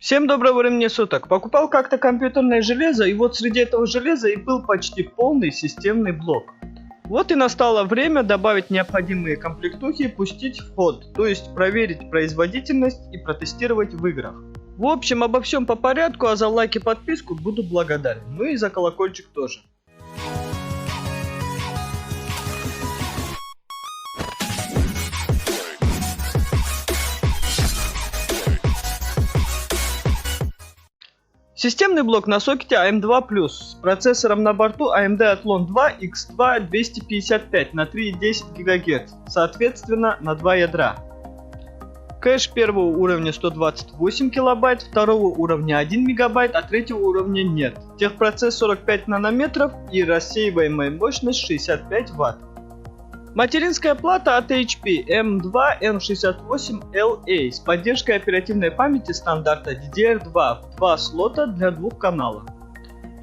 Всем доброго времени суток. Покупал как-то компьютерное железо, и вот среди этого железа и был почти полный системный блок. Вот и настало время добавить необходимые комплектухи и пустить в ход, то есть проверить производительность и протестировать в играх. В общем, обо всем по порядку, а за лайк и подписку буду благодарен, ну и за колокольчик тоже. Системный блок на сокете AM2+, с процессором на борту AMD Athlon 2 X2 255 на 3,10 ГГц, соответственно на 2 ядра. Кэш первого уровня 128 кБ, второго уровня 1 МБ, а третьего уровня нет. Техпроцесс 45 нанометров и рассеиваемая мощность 65 Вт. Материнская плата от HP M2N68LA с поддержкой оперативной памяти стандарта DDR2 в 2 слота для 2 каналов.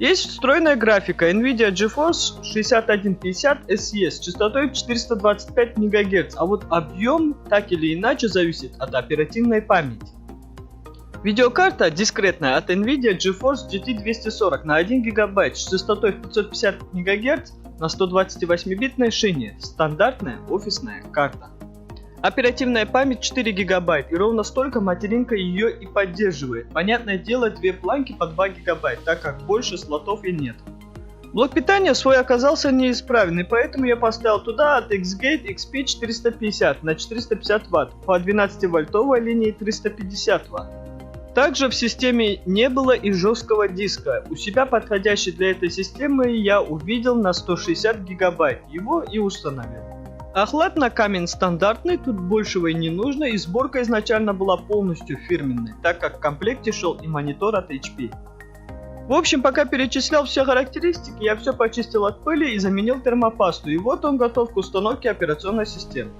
Есть встроенная графика NVIDIA GeForce 6150 SE с частотой 425 МГц, а вот объем так или иначе зависит от оперативной памяти. Видеокарта дискретная от NVIDIA GeForce GT 240 на 1 ГБ с частотой 550 МГц на 128-битной шине, стандартная офисная карта. Оперативная память 4 ГБ, и ровно столько материнка ее и поддерживает. Понятное дело, две планки по 2 ГБ, так как больше слотов и нет. Блок питания свой оказался неисправен, и поэтому я поставил туда от Xgate XP 450 на 450 Вт по 12-вольтовой линии 350 Вт. Также в системе не было и жесткого диска. У себя подходящий для этой системы я увидел на 160 ГБ, его и установил. Охлад на камень стандартный, тут большего и не нужно, и сборка изначально была полностью фирменной, так как в комплекте шел и монитор от HP. В общем, пока перечислял все характеристики, я все почистил от пыли и заменил термопасту, и вот он готов к установке операционной системы.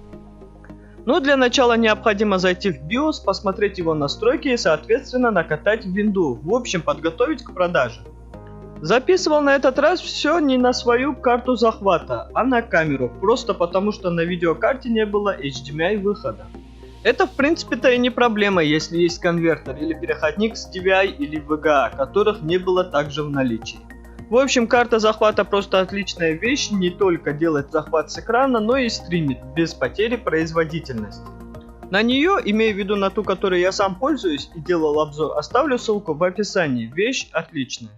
Но для начала необходимо зайти в BIOS, посмотреть его настройки и соответственно накатать в винду, в общем подготовить к продаже. Записывал на этот раз все не на свою карту захвата, а на камеру, просто потому что на видеокарте не было HDMI выхода. Это в принципе-то и не проблема, если есть конвертер или переходник с DVI или VGA, которых не было также в наличии. В общем, карта захвата просто отличная вещь, не только делает захват с экрана, но и стримит, без потери производительности. На нее, имея в виду на ту, которой я сам пользуюсь и делал обзор, оставлю ссылку в описании, вещь отличная.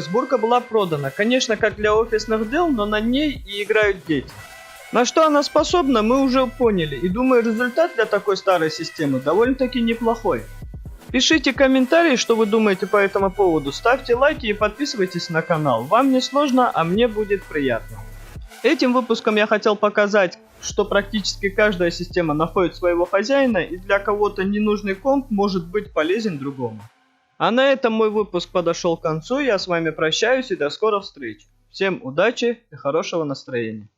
сборка была продана. Конечно, как для офисных дел, но на ней и играют дети. На что она способна, мы уже поняли, и думаю, результат для такой старой системы довольно-таки неплохой. Пишите комментарии, что вы думаете по этому поводу, ставьте лайки и подписывайтесь на канал. Вам не сложно, а мне будет приятно. Этим выпуском я хотел показать, что практически каждая система находит своего хозяина, и для кого-то ненужный комп может быть полезен другому. А на этом мой выпуск подошел к концу, я с вами прощаюсь и до скорых встреч. Всем удачи и хорошего настроения.